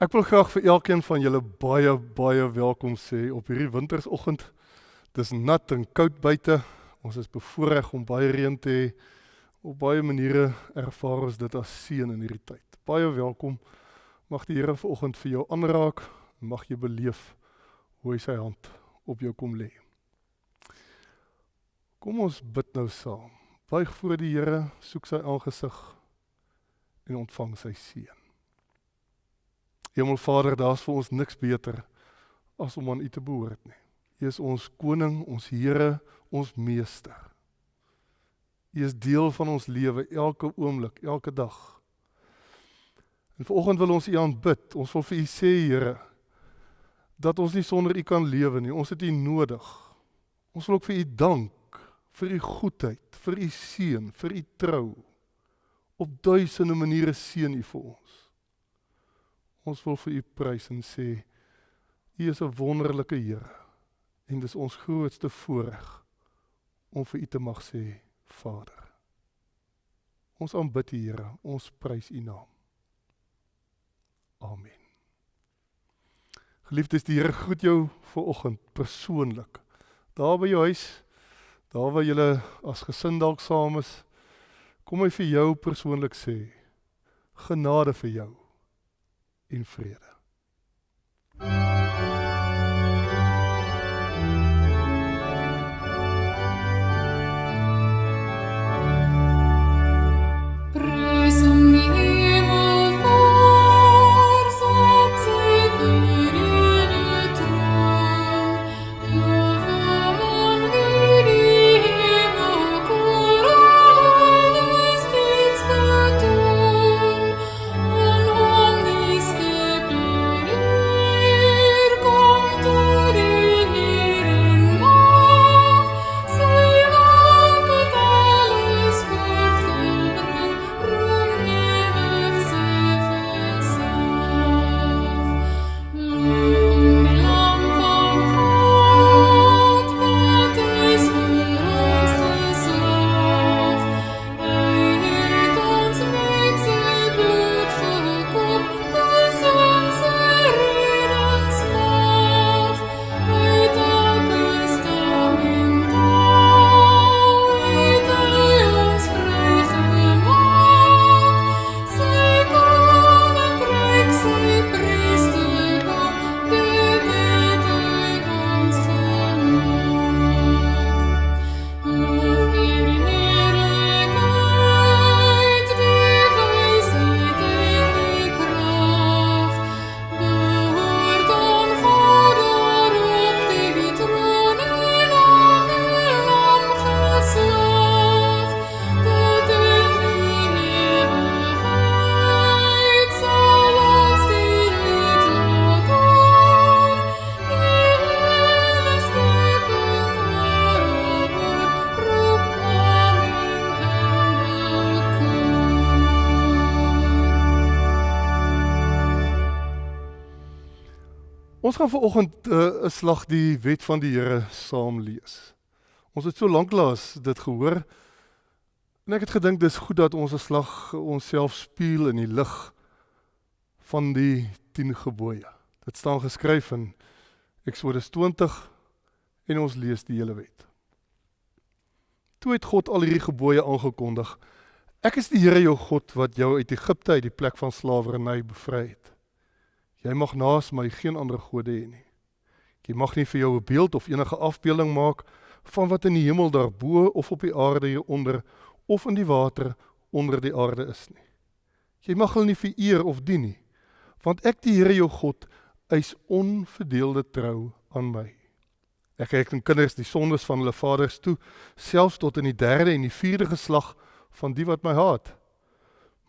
Ek wil graag vir elkeen van julle baie welkom sê op hierdie wintersoggend. Dit is nat en koud buite. Ons is bevoorreg om baie reën te hê. Op baie maniere ervaar ons dit as seën in hierdie tyd. Baie welkom. Mag die Here vanoggend vir jou aanraak en mag jy beleef hoe hy sy hand op jou kom lê. Kom ons bid nou saam. Buig voor die Here, soek sy aangesig en ontvang sy seën. Hemelvader, daar is vir ons niks beter as om aan U te behoort nie. U is ons koning, ons Here, ons meester. U is deel van ons lewe, elke oomblik, elke dag. En vanoggend wil ons U aanbid, ons wil vir U sê, Here, dat ons nie sonder U kan lewe nie, ons het U nodig. Ons wil ook vir U dank, vir U goedheid, vir U seën, vir U trou. Op duisende maniere seën U vir ons. Ons wil vir U prys en sê, U is 'n wonderlike Here, en dis ons grootste voorreg om vir U te mag sê, Vader. Ons aanbid U, Here, ons prys U naam. Amen. Geliefdes, die Here groet jou vanoggend persoonlik. Daar by jou huis, daar waar julle as gesin dalk saam is, kom hy vir jou persoonlik sê, genade vir jou en vrede. Ons gaan vanoggend 'n slag die wet van die Here saam lees. Ons het so lanklaas dit gehoor, en ek het gedink dis goed dat ons 'n slag onsself spieël in die lig van die 10 gebooie. Dit staan geskryf in Eksodus 20 en ons lees die hele wet. Toe het God al hierdie gebooie aangekondig. Ek is die Here jou God wat jou uit Egipte uit die plek van slawerny bevry het. Jy mag naas my geen ander gode hê nie. Jy mag nie vir jou 'n beeld of enige afbeelding maak van wat in die hemel daarbo of op die aarde hieronder of in die water onder die aarde is nie. Jy mag hulle nie vereer of dien nie, want ek die Here jou God eis onverdeelde trou aan my. Ek reken kinders die sondes van hulle vaders toe, selfs tot in die 3de en die 4de geslag van die wat my haat.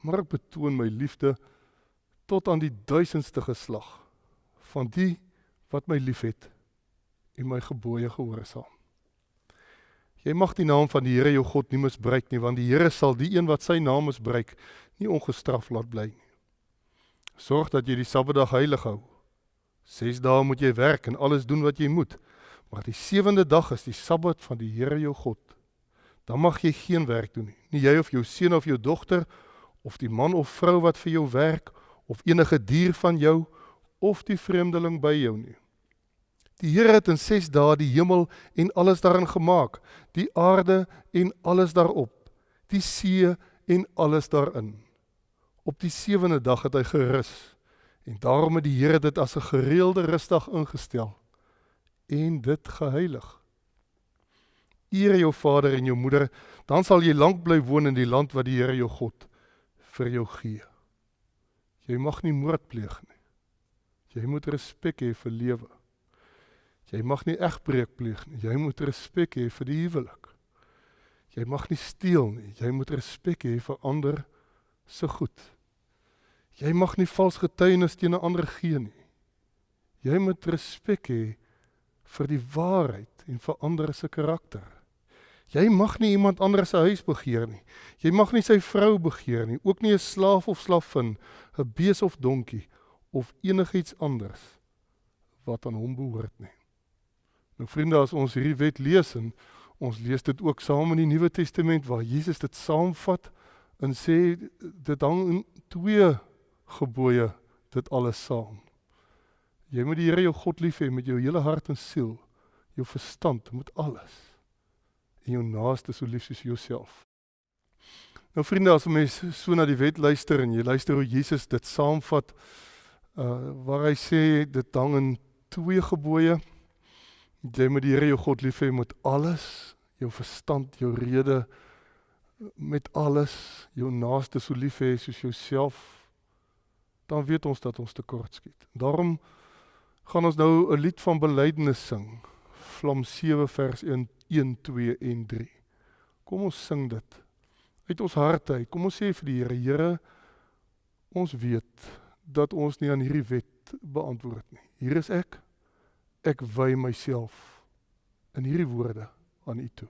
Maar ek betoon my liefde tot aan die 1000ste geslag van die wat my liefhet en my gebooie gehoorsaam. Jy mag die naam van die Here jou God nie misbruik nie, want die Here sal die een wat sy naam misbruik nie ongestraf laat bly nie. Sorg dat jy die Sabbatdag heilig hou. 6 dae moet jy werk en alles doen wat jy moet, maar die 7de dag is die Sabbat van die Here jou God. Dan mag jy geen werk doen nie, nie jy of jou seun of jou dogter, of die man of vrou wat vir jou werk, of enige dier van jou, of die vreemdeling by jou nie. Die Here het in 6 dae die hemel en alles daarin gemaak, die aarde en alles daarop, die see en alles daarin. Op die 7de dag het hy gerus, en daarom het die Here dit as 'n gereelde rusdag ingestel, en dit geheilig. Eer jou vader en jou moeder, dan sal jy lank bly woon in die land wat die Here jou God vir jou gee. Jy mag nie moord pleeg nie. Jy moet respek hê vir lewe. Jy mag nie egbreek pleeg nie. Jy moet respek hê vir die huwelik. Jy mag nie steel nie. Jy moet respek hê vir ander se goed. Jy mag nie vals getuienis teen 'n ander gee nie. Jy moet respek hê vir die waarheid en vir ander se karakter. Jy mag nie iemand anders se huis begeer nie. Jy mag nie sy vrou begeer nie, ook nie 'n slaaf of slavin, 'n bees of donkie, of enigiets anders wat aan hom behoort nie. Nou vriende, as ons hierdie wet lees, en ons lees dit ook saam in die Nuwe Testament, waar Jesus dit saamvat en sê, dit hang in 2 gebooie, dit alles saam. Jy moet die Here jou God lief hê met jou hele hart en siel, jou verstand, met alles. En jou naaste so lief soos jouself. Nou vriende, as 'n mens so na die wet luister, en jy luister hoe Jesus dit saamvat, waar hy sê, dit hang in 2 gebooie. Jy moet die Here jou God lief hê met alles, jou verstand, jou rede, met alles, jou naaste so lief hê soos jouself, dan weet ons dat ons tekort skiet. Daarom gaan ons nou 'n lied van belydenis sing, Vlam 7 vers 1, 2 en 3. Kom ons sing dit, uit ons harte uit, kom ons sê vir die Here, Here, ons weet dat ons nie aan hierdie wet beantwoord nie. Hier is ek wy myself in hierdie woorde aan U toe.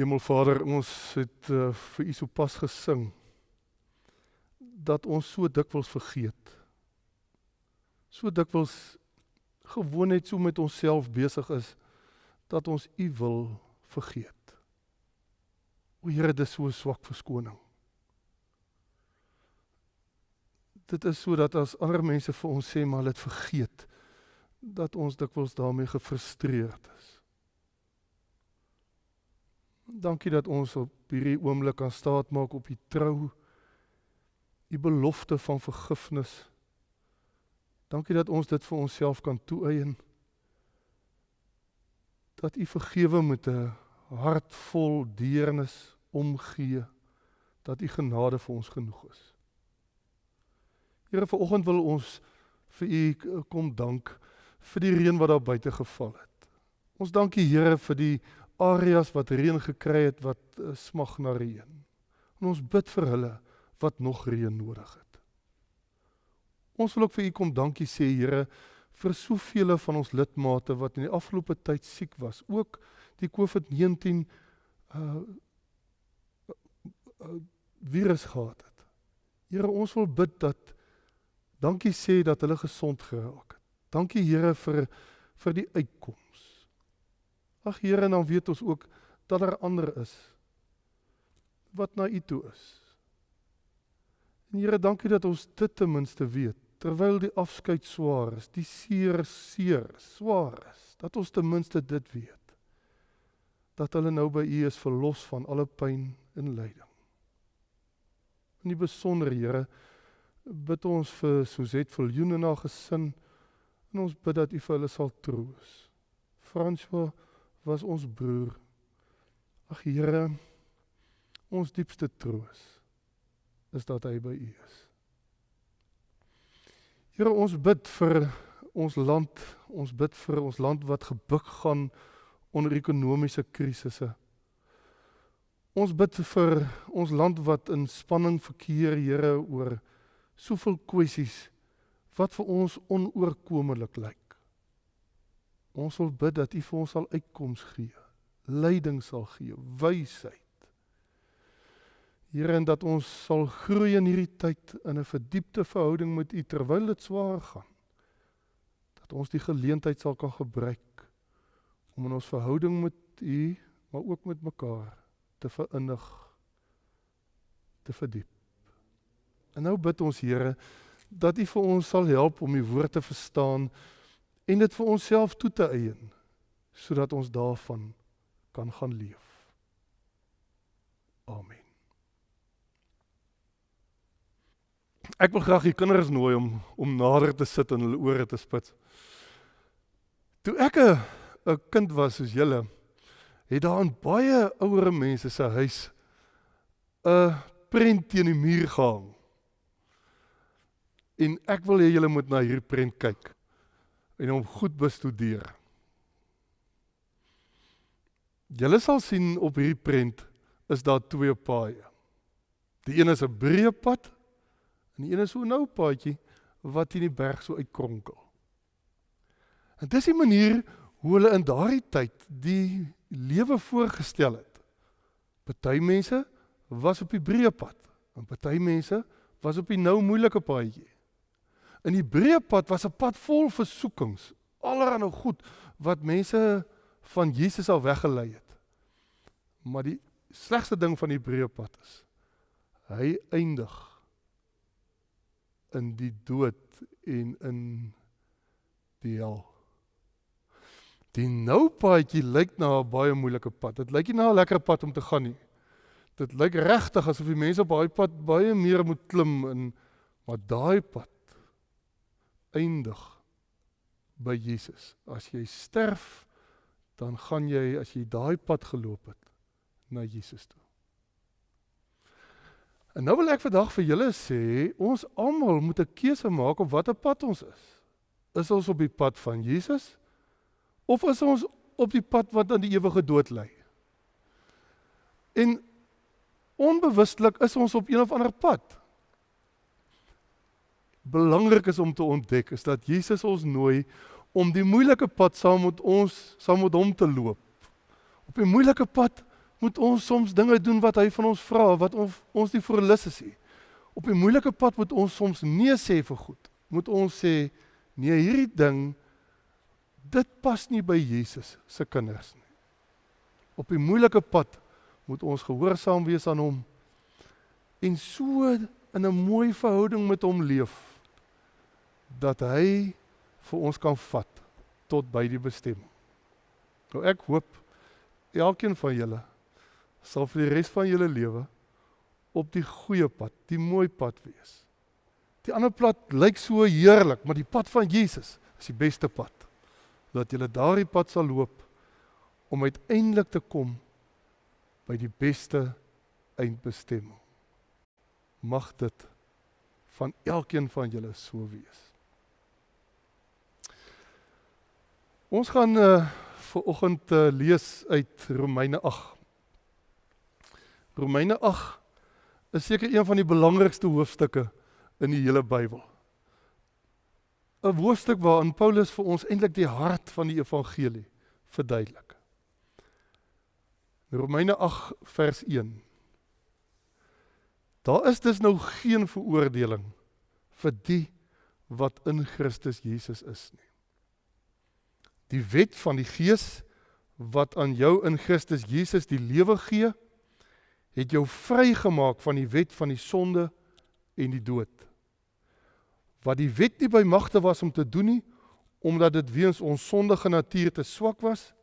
Hemelvader, ons het vir U sopas gesing, dat ons so dikwels vergeet, so dikwels gewoon net so met onsself besig is, dat ons U wil vergeet. O Here, dit is so 'n swak verskoning. Dit is so dat as ander mense vir ons sê, maar hulle het vergeet, dat ons dikwels daarmee gefrustreerd is. Dankie dat ons op hierdie oomblik kan staatmaak op U trou, U belofte van vergifnis. Dankie dat ons dit vir onsself kan toeëien. Dat U vergewe met 'n hart vol deernis omgee, dat U genade vir ons genoeg is. Here, vanoggend wil ons vir U kom dank vir die reën wat daar buite geval het. Ons dank U, Here, vir die areas wat reën gekry het, wat smag na reën. En ons bid vir hulle wat nog reën nodig het. Ons wil ook vir U kom dankie sê, Here, vir soveel van ons lidmate wat in die afgelope tyd siek was, ook die COVID-19 virus gehad het. Here, ons wil bid dat, dankie sê dat hulle gesond geraak het. Dankie, Here, vir die uitkoms. Ag Here, dan weet ons ook dat daar ander is wat na U toe is. En Here, dankie dat ons dit ten minste weet, terwyl die afskeid swaar is, die seer swaar is, dat ons ten minste dit weet, dat hulle nou by U is verlos van alle pyn en lyding. In die besonder, Here, bid ons vir Suzette Viljoen en haar gesin, en ons bid dat U vir hulle sal troos. François was ons broer. Ag Here, ons diepste troos is dat hy by U is. Here, ons bid vir ons land wat gebuk gaan onder ekonomiese krisisse. Ons bid vir ons land wat in spanning verkeer, Here, oor soveel kwessies wat vir ons onoorkomelik lyk. Ons wil bid dat U vir ons sal uitkoms gee, leiding sal gee, wysheid. Here, en dat ons sal groei in hierdie tyd in 'n verdiepte verhouding met U terwyl dit swaar gaan. Dat ons die geleentheid sal kan gebruik om in ons verhouding met U, maar ook met mekaar te verinnig, te verdiep. En nou bid ons, Here, dat U vir ons sal help om die woord te verstaan en dit vir onsself toe te eien, sodat ons daarvan kan gaan leef. Amen. Ek wil graag die kinders nooi om nader te sit en hulle ore te spits. Toe ek 'n kind was soos julle, het daar in baie ouer mense se huis 'n prent teen die muur gehang. En ek wil hê julle moet na hierdie prent kyk en hom goed bestudeer. Julle sal sien op hierdie prent is daar twee paaie. Die een is 'n breë pad en die een is so 'n nou paadjie wat in die berg so uitkronkel. En dis die manier hoe hulle in daardie tyd die lewe voorgestel het. Party mense was op die breë pad en party mense was op die nou moeilike paadjie. In die breë pad was 'n pad vol versoekings, allerhande goed wat mense van Jesus al weggelei het. Maar die slegste ding van die breë pad is, hy eindig in die dood en in die hel. Die nou paadjie lyk na 'n baie moeilike pad. Dit lyk nie na 'n lekker pad om te gaan nie. Dit lyk regtig asof die mense op daai pad baie meer moet klim, maar daai pad eindig by Jesus. As jy sterf, dan gaan jy, as jy daai pad geloop het, na Jesus toe. En nou wil ek vandag vir julle sê, ons almal moet 'n keuse maak op watter pad ons is. Is ons op die pad van Jesus, of is ons op die pad wat aan die ewige dood lei? En onbewustelik is ons op een of ander pad. Belangrik is om te ontdek, is dat Jesus ons nooi om die moeilike pad saam met hom te loop. Op die moeilike pad moet ons soms dinge doen wat hy van ons vra, wat ons nie voor lus is nie. Op die moeilike pad moet ons soms nee sê vir goed. Moet ons sê, nee, hierdie ding, dit pas nie by Jesus se kinders nie. Op die moeilike pad moet ons gehoorsaam wees aan hom en so in 'n mooi verhouding met hom leef, dat hy vir ons kan vat tot by die bestemming. Nou ek hoop, elkeen van julle sal vir die res van julle lewe op die goeie pad, die mooi pad wees. Die ander pad lyk so heerlik, maar die pad van Jesus is die beste pad. Dat julle daardie pad sal loop om uiteindelik te kom by die beste eindbestemming. Mag dit van elkeen van julle so wees. Ons gaan vanoggend lees uit Romeine 8. Romeine 8 is seker een van die belangrikste hoofstukke in die hele Bybel. 'n Hoofstuk waarin Paulus vir ons eintlik die hart van die evangelie verduidelik. Romeine 8 vers 1. Daar is dus nou geen veroordeling vir die wat in Christus Jesus is nie. Die wet van die Gees wat aan jou in Christus Jesus die lewe gee, het jou vrygemaak van die wet van die sonde en die dood. Wat die wet nie by magte was om te doen nie, omdat dit weens ons sondige natuur te swak was,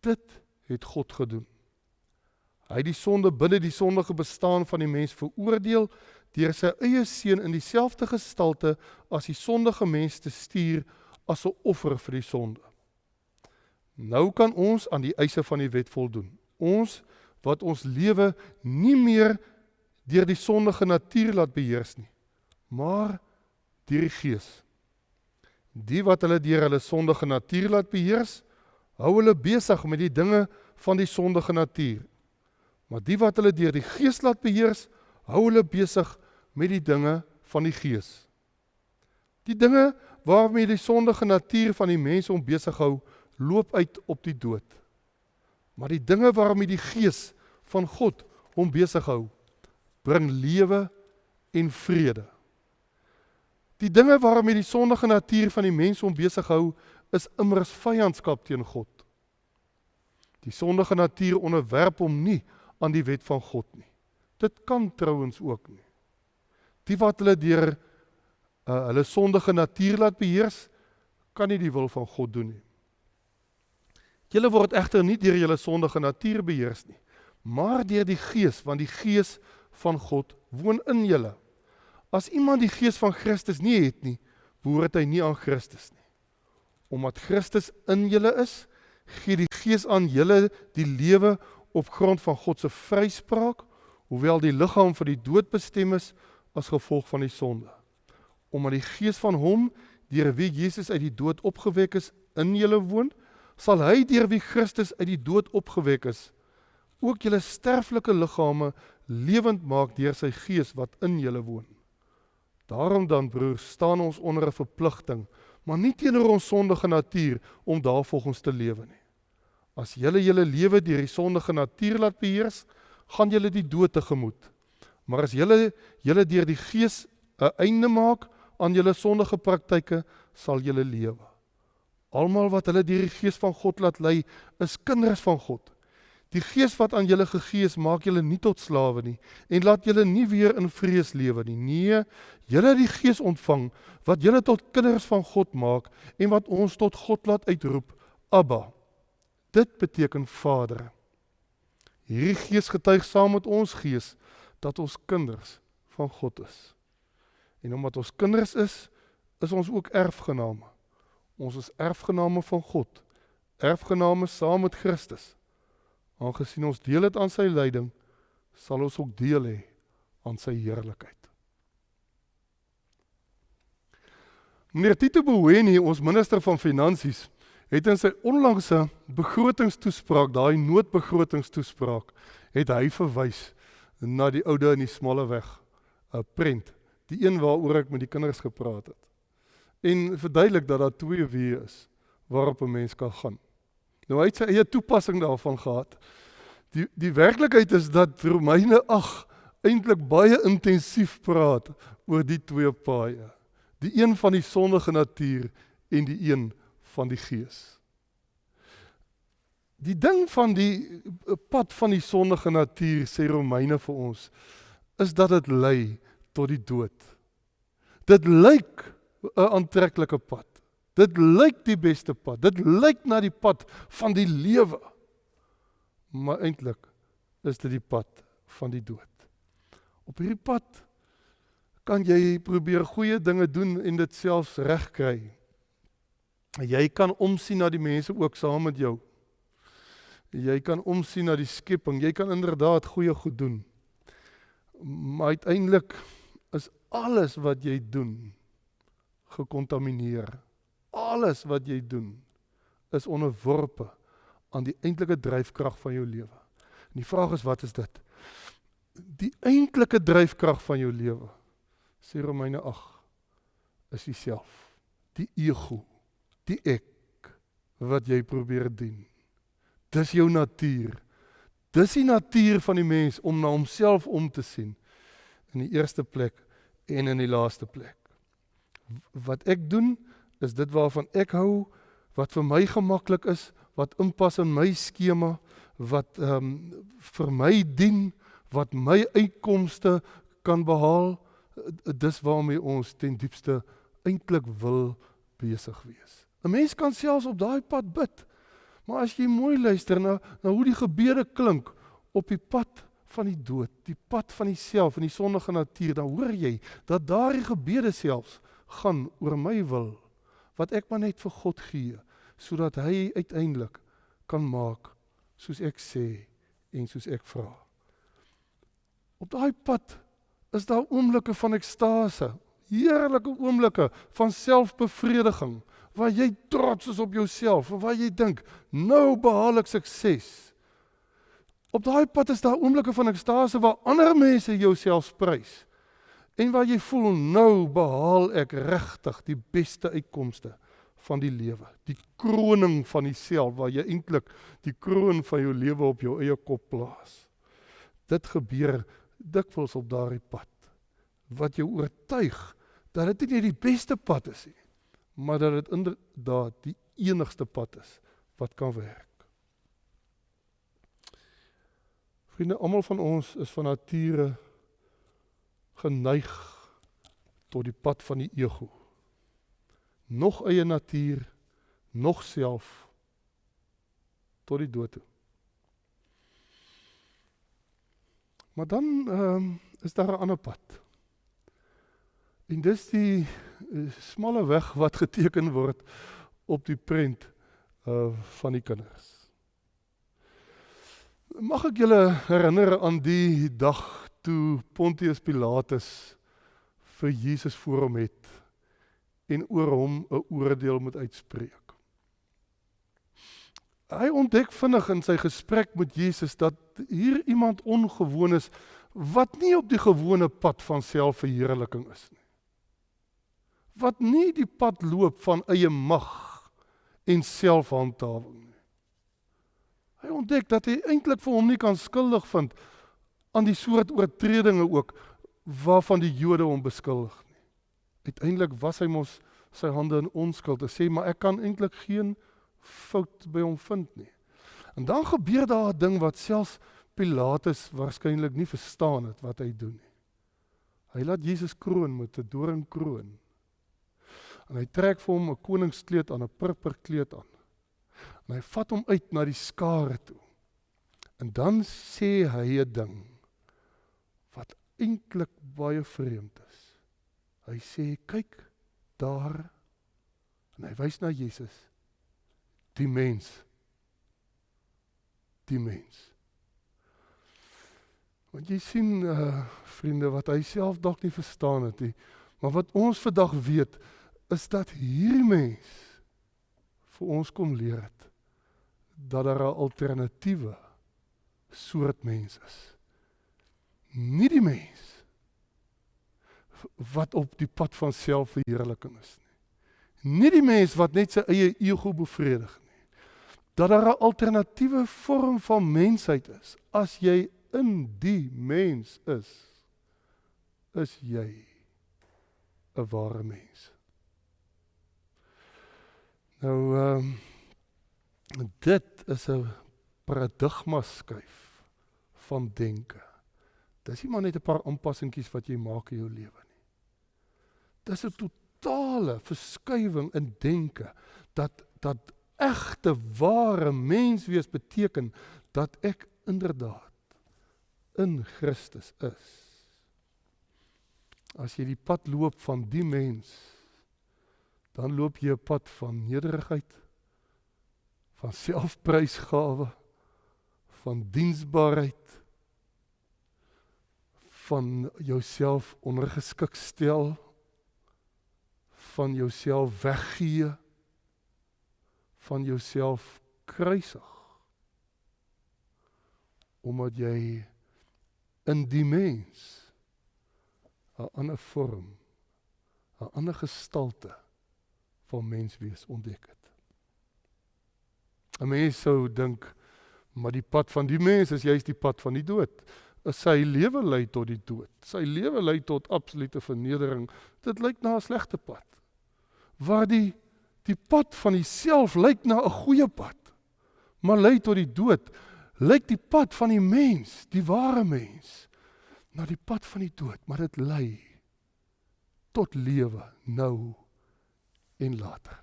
dit het God gedoen. Hy het die sonde binne die sondige bestaan van die mens veroordeel, deur sy eie seun in dieselfde gestalte as die sondige mens te stuur as 'n offer vir die sonde. Nou kan ons aan die eise van die wet voldoen. Ons wat ons lewe nie meer deur die sondige natuur laat beheers nie, maar deur die Gees. Die wat hulle deur hulle sondige natuur laat beheers, hou hulle besig met die dinge van die sondige natuur. Maar die wat hulle deur die Gees laat beheers, hou hulle besig met die dinge van die Gees. Die dinge waarmee die sondige natuur van die mens hom besig hou, loop uit op die dood. Maar die dinge waarmee die Gees van God hom besig hou, bring lewe en vrede. Die dinge waarmee die sondige natuur van die mens hom besig hou, is immers vyandskap teen God. Die sondige natuur onderwerp hom nie aan die wet van God nie. Dit kan trouens ook nie. Die wat hulle deur hulle sondige natuur laat beheers, kan nie die wil van God doen nie. Julle word egter nie deur julle sondige natuur beheers nie, maar deur die Gees, want die Gees van God woon in julle. As iemand die Gees van Christus nie het nie, behoort hy nie aan Christus nie. Omdat Christus in julle is, gee die Gees aan julle die lewe op grond van God se vryspraak, hoewel die liggaam vir die dood bestem is as gevolg van die sonde. Omdat die Gees van hom, deur wie Jesus uit die dood opgewek is, in julle woon, sal hy deur wie Christus uit die dood opgewek is, ook julle sterflike liggame lewend maak deur sy Gees wat in julle woon. Daarom dan, broers, staan ons onder 'n verpligting, maar nie teenoor ons sondige natuur om daarvolgens te lewe nie. As julle lewe deur die sondige natuur laat beheers, gaan julle die dood tegemoet. Maar as julle deur die Gees 'n einde maak aan julle sondige praktyke, sal julle lewe. Almal wat hulle deur die Gees van God laat lei, is kinders van God. Die Gees wat aan julle gegee is, maak julle nie tot slawe nie, en laat julle nie weer in vrees lewe nie. Nee, julle het die Gees ontvang, wat julle tot kinders van God maak, en wat ons tot God laat uitroep, Abba. Dit beteken Vader. Hierdie Gees getuig saam met ons gees, dat ons kinders van God is. En omdat ons kinders is ons ook erfgename. Ons is erfgename van God, erfgename saam met Christus. Aangesien ons deel het aan sy lyding, sal ons ook deel hê aan sy heerlikheid. Meneer Tito Mboweni, ons minister van Finansies, het in sy onlangse begrotingstoespraak, daai noodbegrotingstoespraak, het hy verwys na die oude en die smalle weg, 'n prent, die een waaroor ek met die kinders gepraat het. En verduidelik dat daar 2 weë is waarop 'n mens kan gaan. Nou hy het sy eie toepassing daarvan gehad. Die werklikheid is dat Romeine 8 eintlik baie intensief praat oor die twee paaie. Die een van die sondige natuur en die een van die gees. Die ding van die pad van die sondige natuur, sê Romeine vir ons, is dat dit lei tot die dood. Dit lyk 'n aantreklike pad. Dit lyk die beste pad. Dit lyk na die pad van die lewe. Maar eintlik is dit die pad van die dood. Op hierdie pad kan jy probeer goeie dinge doen en dit selfs regkry. Jy kan omsien na die mense ook saam met jou. Jy kan omsien na die skepping. Jy kan inderdaad goeie goed doen. Maar uiteindelik is alles wat jy doen gekontamineer. Alles wat jy doen is onderworpe aan die eintlike dryfkrag van jou lewe. En die vraag is, wat is dit? Die eintlike dryfkrag van jou lewe, sê Romeine 8, is die self, die ego, die ek, wat jy probeer dien. Dis jou natuur. Dis die natuur van die mens om na homself om te sien. In die eerste plek en in die laaste plek. Wat ek doen, is dit waarvan ek hou, wat vir my gemaklik is, wat inpas in my skema, wat vir my dien, wat my uitkomste kan behaal, dis waarmee ons ten diepste eintlik wil besig wees. 'n Mens kan selfs op daai pad bid, maar as jy mooi luister na hoe die gebede klink op die pad van die dood, die pad van die self en die sondige natuur, dan hoor jy dat daardie gebede selfs gaan oor my wil, wat ek maar net vir God gee, sodat hy uiteindelik kan maak soos ek sê en soos ek vra. Op daai pad is daar oomblikke van ekstase, heerlike oomblikke van selfbevrediging, waar jy trots is op jouself, en waar jy dink, nou behaal ek sukses. Op daai pad is daar oomblikke van ekstase waar ander mense jou selfs prys, en waar jy voel, nou behaal ek regtig die beste uitkomste van die lewe, die kroning van die self, waar jy eintlik die kroon van jou lewe op jou eie kop plaas. Dit gebeur dikwels op daardie pad, wat jou oortuig, dat dit nie die beste pad is nie, maar dat dit inderdaad die enigste pad is, wat kan werk. Vriende, almal van ons is van nature geneig tot die pad van die ego. Nog eie natuur, nog self, tot die dood toe. Maar dan is daar 'n ander pad. En dis die smalle weg wat geteken word op die prent van die kinders. Mag ek julle herinner aan die dag toe Pontius Pilatus vir Jesus voor hom het en oor hom 'n oordeel moet uitspreek. Hy ontdek vinnig in sy gesprek met Jesus dat hier iemand ongewoon is wat nie op die gewone pad van selfverheerliking is nie. Wat nie die pad loop van eie mag en selfhandhawing nie. Hy ontdek dat hy eintlik vir hom nie kan skuldig vind aan die soort oortredinge ook waarvan die Jode hom beskuldig nie. Uiteindelik was hy mos sy hande in onskuld en sê, maar ek kan eintlik geen fout by hom vind nie. En dan gebeur daar 'n ding wat selfs Pilatus waarskynlik nie verstaan het wat hy doen nie. Hy laat Jesus kroon met 'n doringkroon. En hy trek vir hom 'n koningskleed aan, 'n purperkleed aan. En hy vat hom uit na die skare toe. En dan sê hy 'n ding wat eintlik baie vreemd is. Hy sê, kyk daar, en hy wys na Jesus, die mens. Die mens. Want jy sien, vriende, wat hy self dalk nie verstaan het nie, maar wat ons vandag weet, is dat hierdie mens vir ons kom leer het, dat daar 'n alternatiewe soort mens is. Nie die mens wat op die pad van selfverheerliking is nie. Nie die mens wat net sy eie ego bevredig nie. dat daar 'n alternatiewe vorm van mensheid is. As jy in die mens is jy 'n ware mens. Nou, dit is 'n paradigma skuif van denke. Dis nie maar net 'n paar aanpassingkies wat jy maak in jou lewe nie. Dis 'n totale verskuiwing in denke, dat egte ware menswees beteken, dat ek inderdaad in Christus is. As jy die pad loop van die mens, dan loop jy 'n pad van nederigheid, van selfprysgawe, van diensbaarheid, van jouself ondergeskik stel, van jouself weggee, van jouself kruisig, omdat jy in die mens 'n ander vorm, 'n ander gestalte van menswees ontdek het. 'n Mens sou dink, maar die pad van die mens is juist die pad van die dood. Sy lewe lei tot die dood. Sy lewe lei tot absolute vernedering. Dit lyk na 'n slegte pad. Waar die pad van die self lyk na 'n goeie pad, maar lei tot die dood, lyk die pad van die mens, die ware mens, na die pad van die dood, maar dit lei tot lewe nou en later.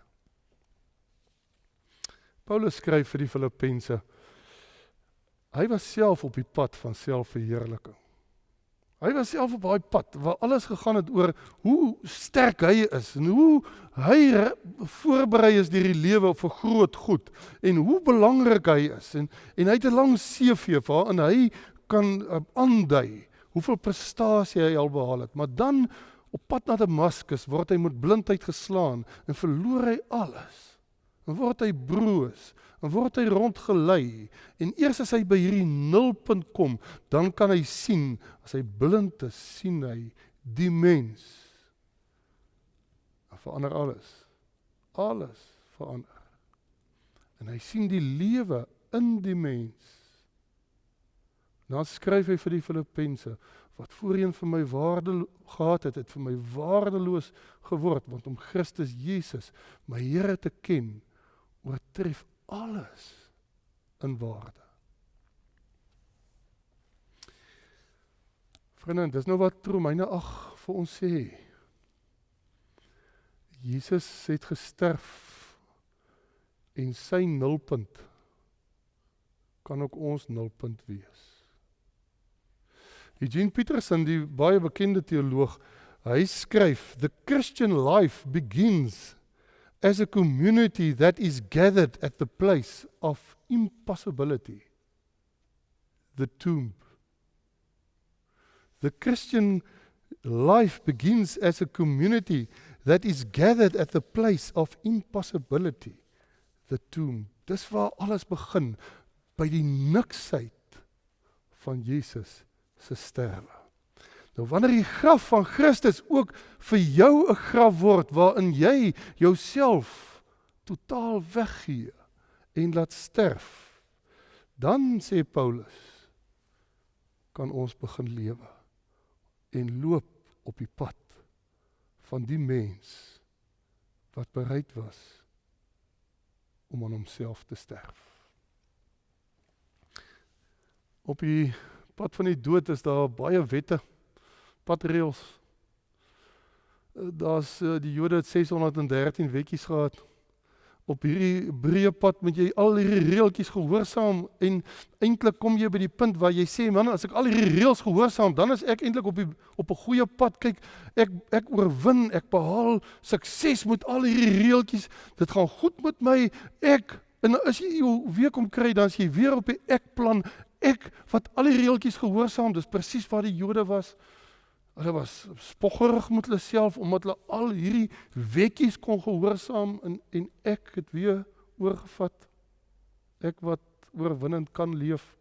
Paulus skryf vir die Filippense, hy was self op die pad van selfverheerliking. Hy was self op daai pad waar alles gegaan het oor hoe sterk hy is en hoe hy voorberei is deur die lewe vir groot goed en hoe belangrik hy is en hy het 'n lang CV waarin hy kan aandui hoeveel prestasie hy al behaal het, maar dan op pad na Damaskus word hy met blindheid geslaan en verloor hy alles. En word hy broos, en word hy rondgelei, en eers as hy by hierdie nulpunt kom, dan kan hy sien, as hy blind is, sien hy die mens. En verander alles verander. En hy sien die lewe in die mens. Dan skryf hy vir die Filippense, wat voorheen vir my waarde gehad het, het vir my waardeloos geword, want om Christus Jesus, my Here te ken, oortref alles in waarde. Vriende, dis nou wat Romeine 8 vir ons sê. Jesus het gesterf en sy nulpunt kan ook ons nulpunt wees. Eugene Peterson, die baie bekende teoloog, hy skryf, the Christian life begins as a community that is gathered at the place of impossibility, the tomb. The Christian life begins as a community that is gathered at the place of impossibility, the tomb. Dis waar alles begin, by die niksheid van Jesus se sterwe. Nou wanneer die graf van Christus ook vir jou 'n graf word, waarin jy jouself totaal weggee en laat sterf, dan, sê Paulus, kan ons begin lewe en loop op die pad van die mens wat bereid was om aan homself te sterf. Op die pad van die dood is daar baie wette, padreëls. Daar's die Jode het 613 wetjies gehad. Op hierdie breë pad moet jy al hierdie reeltjies gehoorsaam en eintlik kom jy by die punt waar jy sê, man, as ek al hierdie reëls gehoorsaam, dan is ek eintlik op 'n goeie pad. Kyk, ek oorwin, ek behaal sukses met al hierdie reeltjies. Dit gaan goed met my. En as jy jou weer kom kry, dan is jy weer op die ek-plan. Ek wat al die reeltjies gehoorsaam, dis presies waar die Jode was. Hulle was spoggerig met hulle self, omdat hulle al hierdie wetjies kon gehoorsaam, en ek het weer oorgevat. Ek wat oorwinnend kan leef.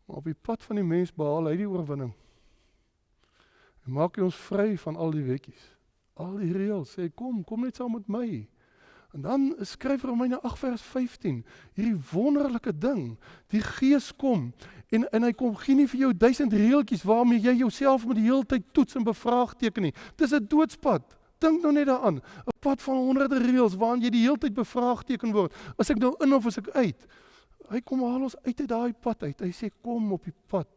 Maar op die pad van die mens behaal hy die oorwinning. En maak hy ons vry van al die wetjies. Al die reëls, sê kom net saam met my. En dan skryf Romeine 8 vers 15, hierdie wonderlike ding, die Gees kom, en hy kom gee nie vir jou 1000 reeltjies waarmee jy jouself met die hele tyd toets en bevraagteken nie. Dis 'n doodspad. Dink nou net daaraan, 'n pad van honderde reëls waarin jy die hele tyd bevraagteken word. As ek nou in of as ek uit? Hy kom haal ons uit daai pad uit. Hy sê kom op die pad.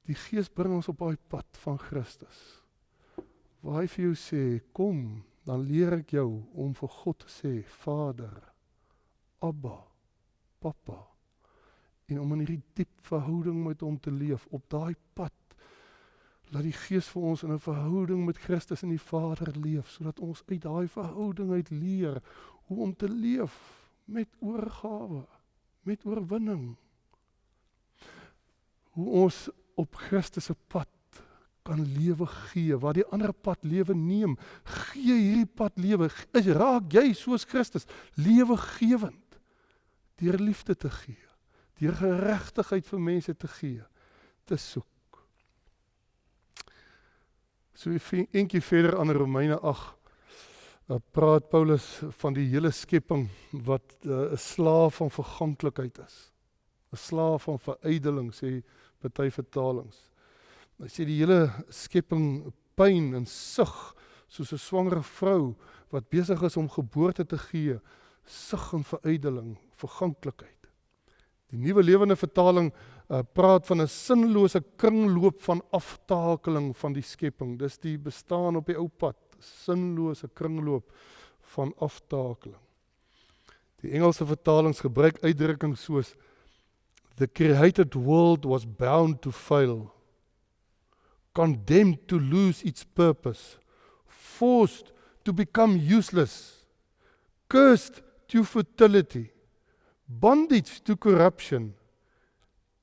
Die Gees bring ons op daai pad van Christus. Waar hy vir jou sê, kom, dan leer ek jou om vir God te sê, Vader, Abba, Papa, en om in hierdie diep verhouding met hom te leef, op daai pad, laat die Gees vir ons in 'n verhouding met Christus en die Vader leef, sodat ons uit daai verhouding uit leer, hoe om te leef met oorgawe, met oorwinning. Hoe ons op Christus se pad kan lewe gee, waar die ander pad lewe neem, gee hierdie pad lewe, raak jy soos Christus, lewegewend, deur liefde te gee, deur geregtigheid vir mense te gee, te soek. So eentjie verder aan Romeine 8, praat Paulus van die hele skepping, wat 'n slaaf van verganklikheid is, 'n slaaf van verydeling, sê party vertalings. Hy sê die hele skepping pyn en sug, soos 'n swangere vrou wat besig is om geboorte te gee, sug en verydeling, verganklikheid. Die Nuwe Lewende Vertaling praat van 'n sinlose kringloop van aftakeling van die skepping. Dis die bestaan op die ou pad, sinlose kringloop van aftakeling. Die Engelse vertalings gebruik uitdrukkings soos the created world was bound to fail, condemned to lose its purpose, forced to become useless, cursed to futility, bondage to corruption,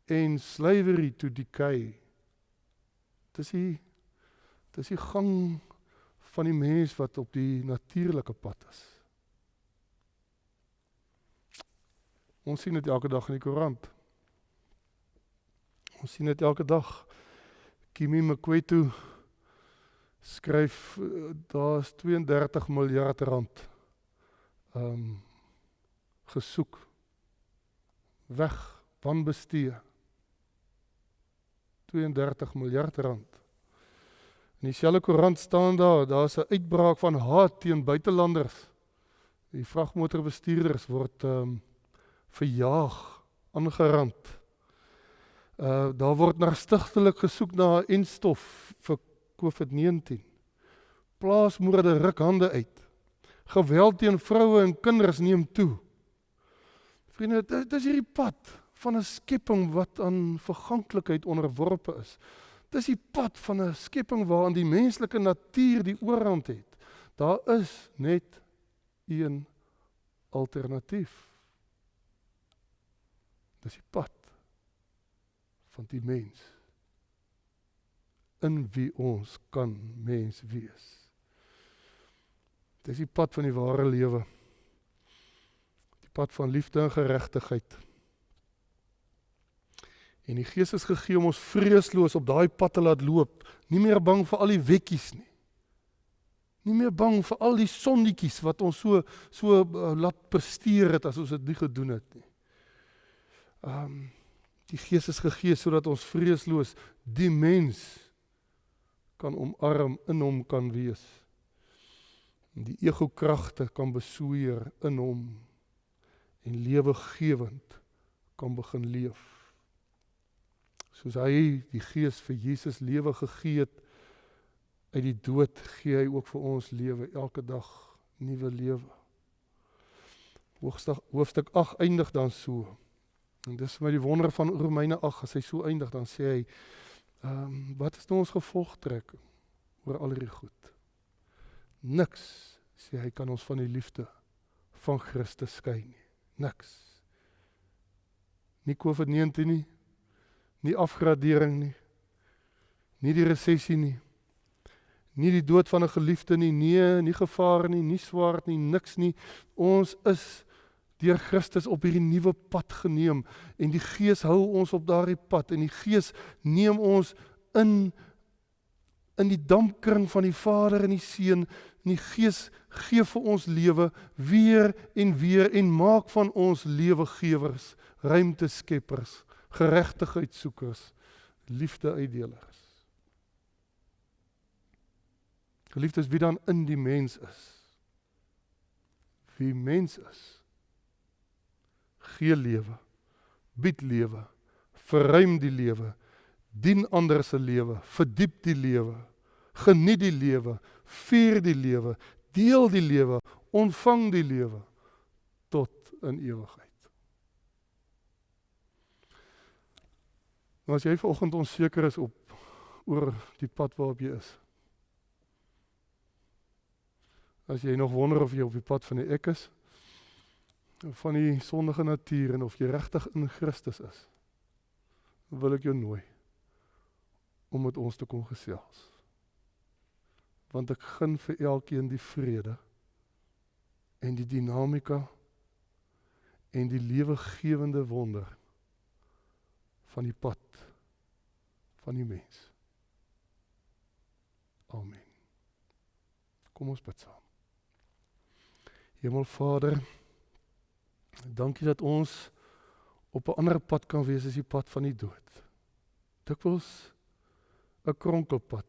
en slavery to decay. Dis die gang van die mens wat op die natuurlike pad is. Ons sien dit elke dag in die koerant. Ons sien dit elke dag. Kimi Mkwetu skryf, daar is 32 miljard rand gesoek, weg, wanbestee. 32 miljard rand. In dieselfde koerant staan daar is 'n uitbraak van haat teen buitelanders. Die vragmotorbestuurders word verjaag, aangerand. Daar word stigtelik gesoek na 'n enstof vir COVID-19. Plaasmoorde ruk hande uit. Geweld teen vroue en kinders neem toe. Vriende, dit is hierdie pad van 'n skepping wat aan verganklikheid onderworpe is. Dit is die pad van 'n skepping waarin die menslike natuur die oorhand het. Daar is net een alternatief. Dit is die pad van die mens, in wie ons kan mens wees. Dit is die pad van die ware lewe, die pad van liefde en geregtigheid. En die Gees is gegee om ons vreesloos op daai pad te laat loop, nie meer bang vir al die wekkies nie, nie meer bang vir al die sondietjies wat ons so laat presteer het as ons dit nie gedoen het nie. Die Gees is gegee sodat ons vreesloos die mens kan omarm, in hom kan wees. En die ego-kragte kan besoeier in hom en lewegewend kan begin leef. Soos hy die Gees vir Jesus lewe gegee het uit die dood, gee hy ook vir ons lewe, elke dag nuwe lewe. Hoofstuk 8 eindig dan so. En dis my die wonder van Romeine 8, as hy so eindig, dan sê hy, wat is nou ons gevolgtrekking oor al hierdie goed? Niks, sê hy, kan ons van die liefde van Christus skei nie. Niks. Nie COVID-19 nie, nie afgradering nie, nie die resessie nie, nie die dood van 'n geliefde nie, nie gevaar nie, nie swaard nie, niks nie. Ons is deur Christus op hierdie nuwe pad geneem en die Gees hou ons op daardie pad en die Gees neem ons in die dampkring van die Vader en die Seun, die Gees gee vir ons lewe weer en maak van ons lewegewers, ruimteskeppers, geregtigheidssoekers, liefde-uitdelers. Geliefdes, wie dan in die mens is, wie mens is, gee lewe, bied lewe, verruim die lewe, dien ander se lewe, verdiep die lewe, geniet die lewe, vier die lewe, deel die lewe, ontvang die lewe, tot in ewigheid. Nou as jy vanoggend onseker is oor die pad waarop jy is, as jy nog wonder of jy op die pad van die ek is, van die sondige natuur en of jy regtig in Christus is, wil ek jou nooi om met ons te kom gesels. Want ek gun vir elkeen die vrede en die dinamika en die lewegewende wonder van die pad van die mens. Amen. Kom ons bid saam. Hemelvader, dankie dat ons op 'n ander pad kan wees as die pad van die dood. Dikwels 'n kronkelpad.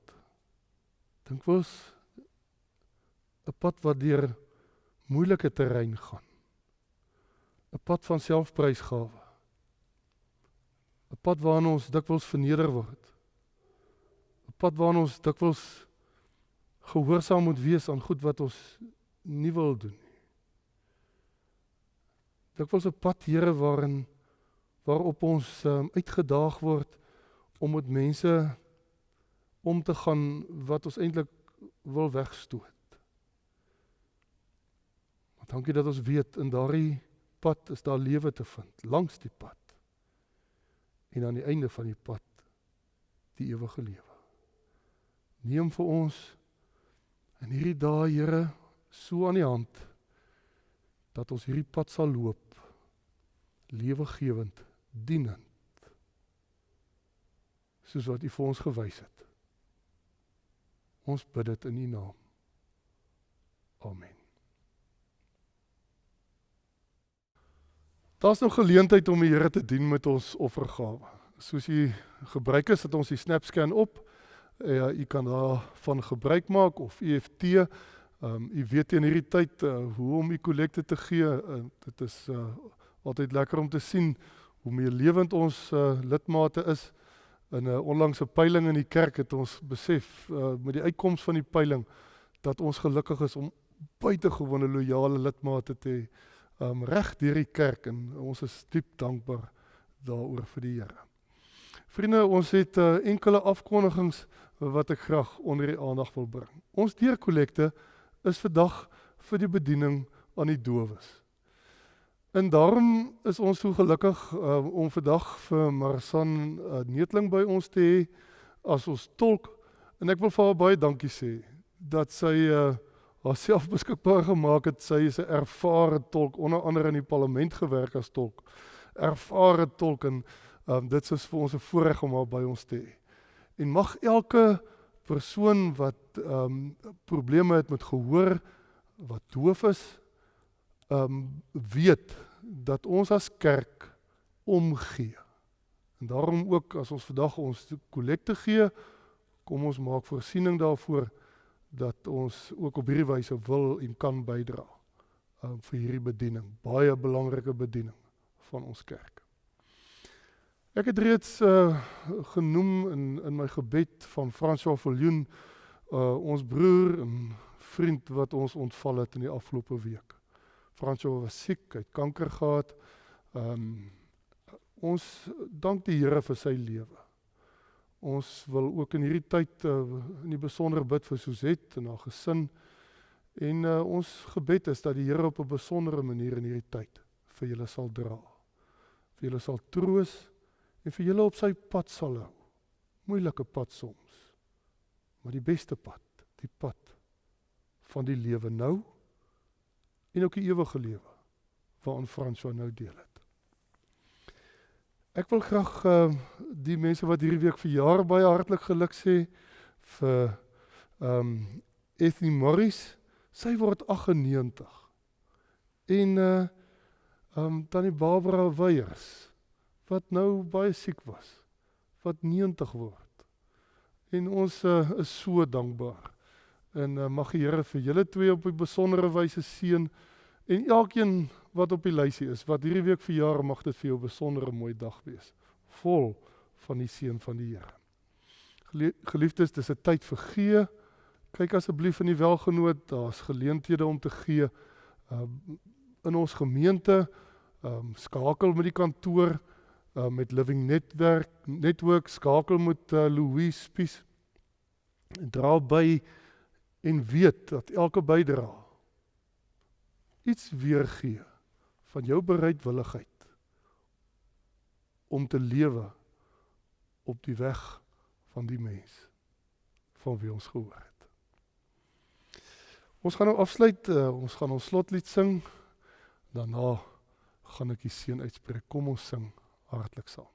Dikwels 'n pad wat deur moeilike terrein gaan. 'n pad van selfprysgawe. 'n pad waarin ons dikwels verneder word. 'n pad waarin ons dikwels gehoorsaam moet wees aan goed wat ons nie wil doen nie. Dikwels 'n pad, Here, waarop ons uitgedaag word om met mense om te gaan wat ons eintlik wil wegstoot. Maar dankie dat ons weet, in daardie pad is daar lewe te vind, langs die pad. En aan die einde van die pad, die ewige lewe. Neem vir ons in hierdie dae, Here, so aan die hand, dat ons hierdie pad sal loop, lewegewend, dienend, soos wat U vir ons gewys het. Ons bid dit in U naam. Amen. Daar's nou geleentheid om die Here te dien met ons offergawe. Soos U gebruik is, het ons die SnapScan op. U kan daarvan gebruik maak of EFT. U weet in hierdie tyd hoe om U kollekte te gee. Dit is altyd lekker om te sien hoe meer lewend ons lidmate is. In 'n onlangse peiling in die kerk het ons besef met die uitkoms van die peiling dat ons gelukkig is om buitengewone loyale lidmate te hê reg deur die kerk, en ons is diep dankbaar daaroor vir die Here. Vriende, ons het enkele afkondigings wat ek graag onder die aandag wil bring. Ons deurkollekte is vandag vir die bediening aan die dowes. En daarom is ons so gelukkig om vandag vir Marsan Neetling by ons te hê as ons tolk. En ek wil vir haar baie dankie sê dat sy haarself beskikbaar gemaak het. Sy is 'n ervare tolk, onder andere in die parlement gewerk as tolk. Ervare tolk, en dit is vir ons 'n voorreg om haar by ons te hê. En mag elke persoon wat probleme het met gehoor, wat doof is, weet dat ons as kerk omgee. En daarom ook as ons vandag ons kollekte gee, kom ons maak voorsiening daarvoor dat ons ook op hierdie wyse wil en kan bydra vir hierdie bediening, baie belangrike bediening van ons kerk. Ek het reeds genoem in my gebed van François Viljoen, ons broer en vriend wat ons ontval het in die afgelope week. François was siek, hy het kanker gehad. Ons dank die Here vir sy lewe. Ons wil ook in hierdie tyd in die besonder bid vir Suzette en haar gesin. En ons gebed is dat die Here op 'n besondere manier in hierdie tyd vir julle sal dra. Vir julle sal troos en vir julle op sy pad sal hou. Moeilike pad soms, maar die beste pad, die pad van die lewe nou en ook die ewige lewe waaraan François nou deel het. Ek wil graag die mense wat hierdie week verjaar baie hartlik geluk sê vir Ethnie Morris, Sy word 98. En tannie Barbara Weyers, wat nou baie siek was, wat 90 word. En ons is so dankbaar. En mag die Here vir julle twee op 'n besondere wyse seën, en elkeen wat op die lysie is, wat hierdie week verjaar, mag dit vir jou 'n besondere mooi dag wees, vol van die seën van die Here. Geliefdes, dis 'n tyd vir gee. Kyk asseblief in die welgenoot, daar's geleenthede om te gee in ons gemeente, skakel met die kantoor, met Living Network, skakel met Louise Spies, dra by en weet dat elke bydra iets weergee van jou bereidwilligheid om te lewe op die weg van die mens van wie ons gehoor het. Ons gaan nou afsluit, ons gaan ons slotlied sing, daarna gaan ek die seën uitspreek. Kom ons sing hartlik saam.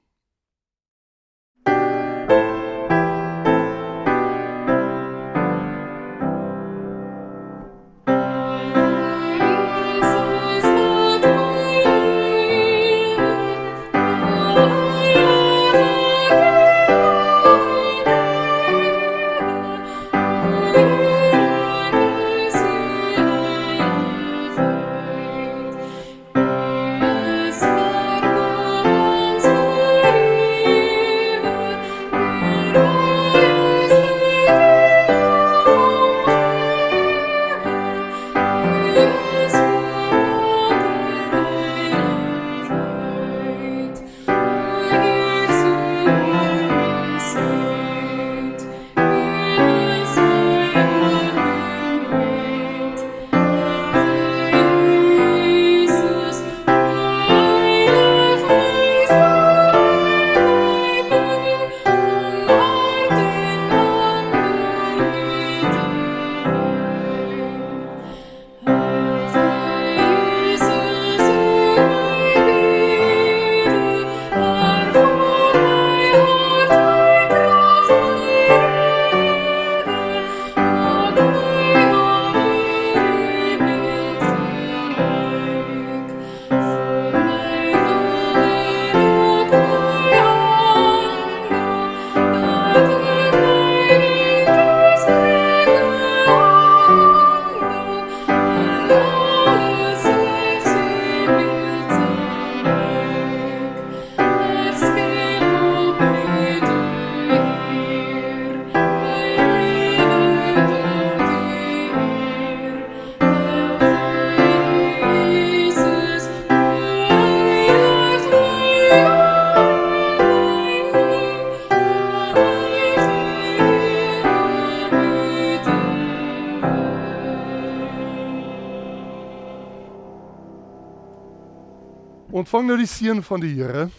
Ontvang nou die seën van die Here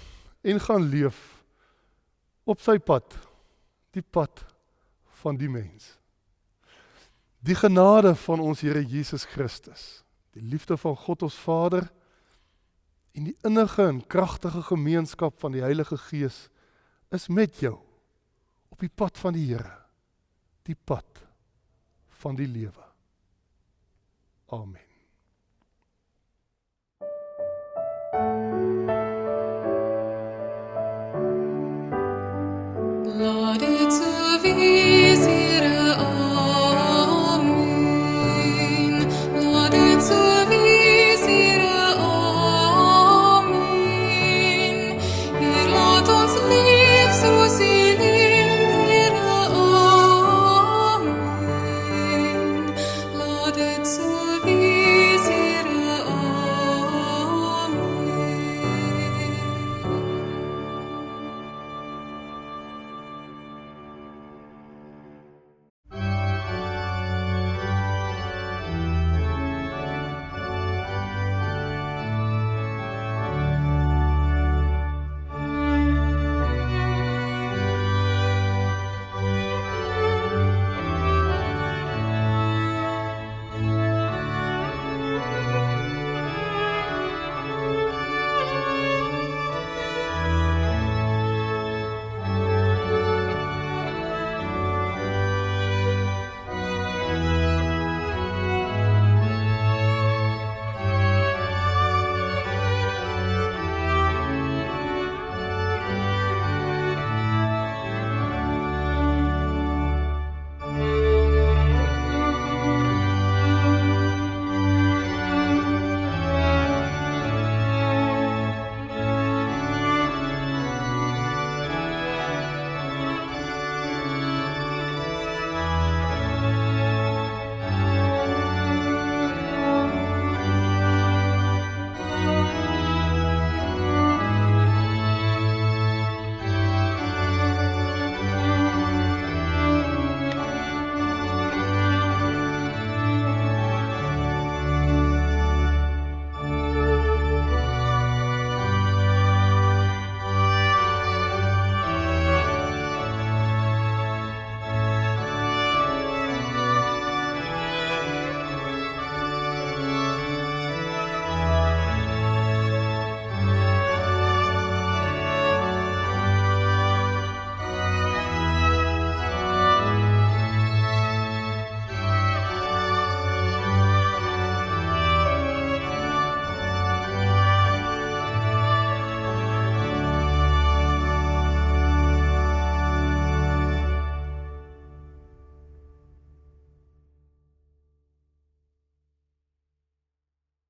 en gaan leef op sy pad, die pad van die mens. Die genade van ons Here Jesus Christus, die liefde van God ons Vader en die innige en kragtige gemeenskap van die Heilige Gees is met jou op die pad van die Here, die pad van die lewe. Amen. Laat dit so wees, Here.